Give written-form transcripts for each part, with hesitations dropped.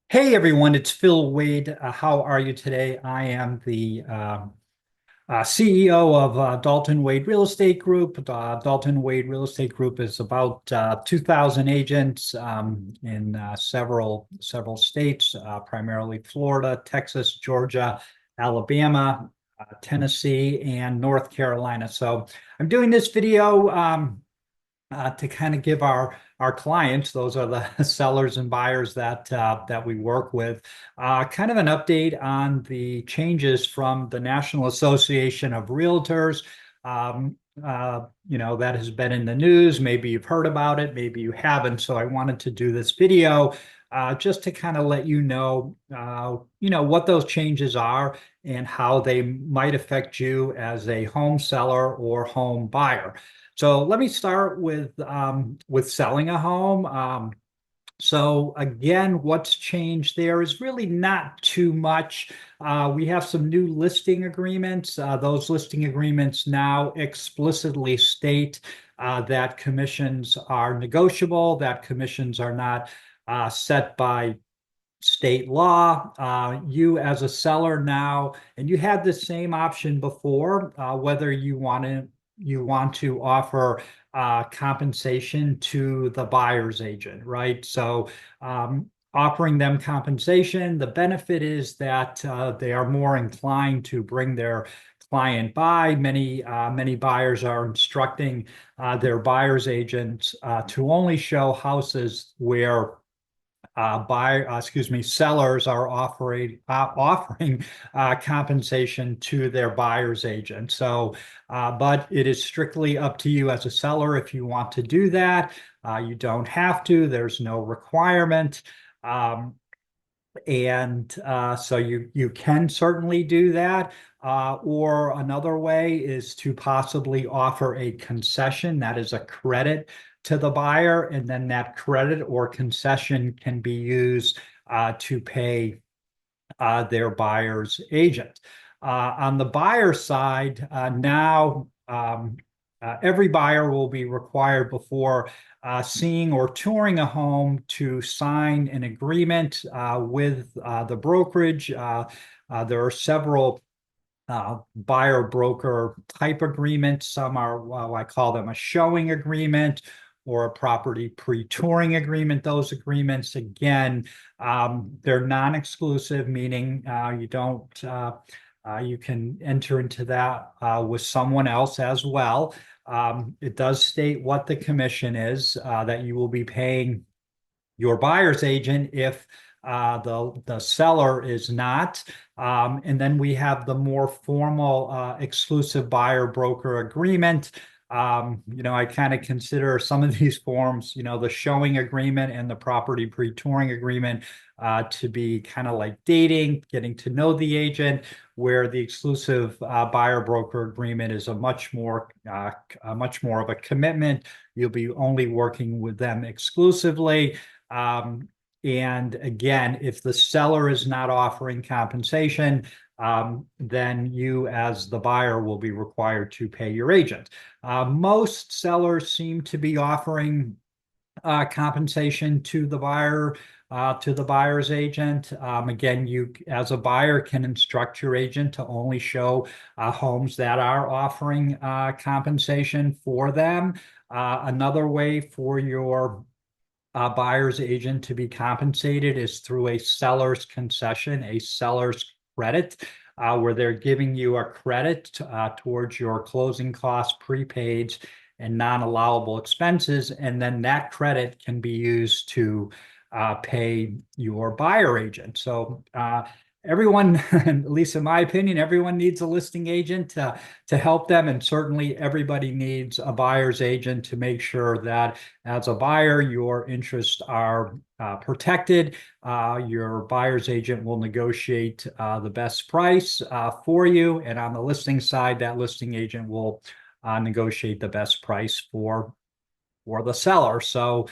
Hey everyone, it's Phil Wade. How are you today? I am the CEO of Dalton Wade Real Estate Group. Dalton Wade Real Estate Group is about 2,000 agents in several states, primarily Florida, Texas, Georgia, Alabama, Tennessee, and North Carolina. So I'm doing this video to kind of give our clients, those are the sellers and buyers that we work with, kind of an update on the changes from the National Association of Realtors. That has been in the news. Maybe you've heard about it, maybe you haven't. So I wanted to do this video just to kind of let what those changes are and how they might affect you as a home seller or home buyer. So let me start with selling a home. So again, what's changed there is really not too much. We have some new listing agreements. Those listing agreements now explicitly state that commissions are negotiable, that commissions are not set by state law. You as a seller now, and you had the same option before, whether you want to offer compensation to the buyer's agent, right? So offering them compensation, the benefit is that they are more inclined to bring their client by. Many buyers are instructing their buyer's agents to only show houses where sellers are offering compensation to their buyer's agent. So, but it is strictly up to you as a seller if you want to do that. You don't have to. There's no requirement. So you can certainly do that. Or another way is to possibly offer a concession that is a credit to the buyer, and then that credit or concession can be used to pay their buyer's agent. On the buyer side, now every buyer will be required before seeing or touring a home to sign an agreement with the brokerage. There are several buyer broker type agreements. Some are, well, I call them a showing agreement or a property pre-touring agreement. Those agreements, again, they're non-exclusive, meaning you can enter into that with someone else as well. It does state what the commission is that you will be paying your buyer's agent if the seller is not. And then we have the more formal exclusive buyer broker agreement. I kind of consider some of these forms, the showing agreement and the property pre-touring agreement to be kind of like dating, getting to know the agent, where the exclusive buyer broker agreement is much more of a commitment. You'll be only working with them exclusively. And again, if the seller is not offering compensation, then you as the buyer will be required to pay your agent. Most sellers seem to be offering compensation to the buyer's agent. Again, you as a buyer can instruct your agent to only show homes that are offering compensation for them. Another way for your buyer's agent to be compensated is through a seller's concession, a seller's credit, where they're giving you a credit towards your closing costs, prepaids, and non-allowable expenses. And then that credit can be used to pay your buyer agent. So everyone, at least in my opinion, everyone needs a listing agent to help them. And certainly everybody needs a buyer's agent to make sure that as a buyer, your interests are protected. Your buyer's agent will negotiate the best price for you. And on the listing side, that listing agent will negotiate the best price for the seller. So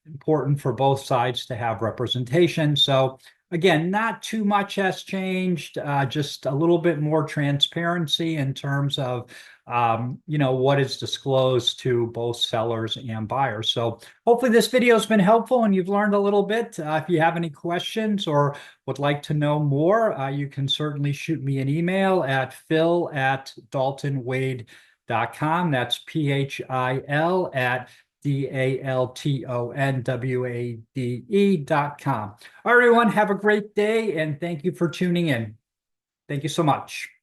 important for both sides to have representation. So again, not too much has changed, just a little bit more transparency in terms of what is disclosed to both sellers and buyers. So hopefully this video has been helpful and you've learned a little bit. If you have any questions or would like to know more, you can certainly shoot me an email at phil@daltonwade.com. That's PHIL at DALTONWADE.com. All right, everyone, have a great day and thank you for tuning in. Thank you so much.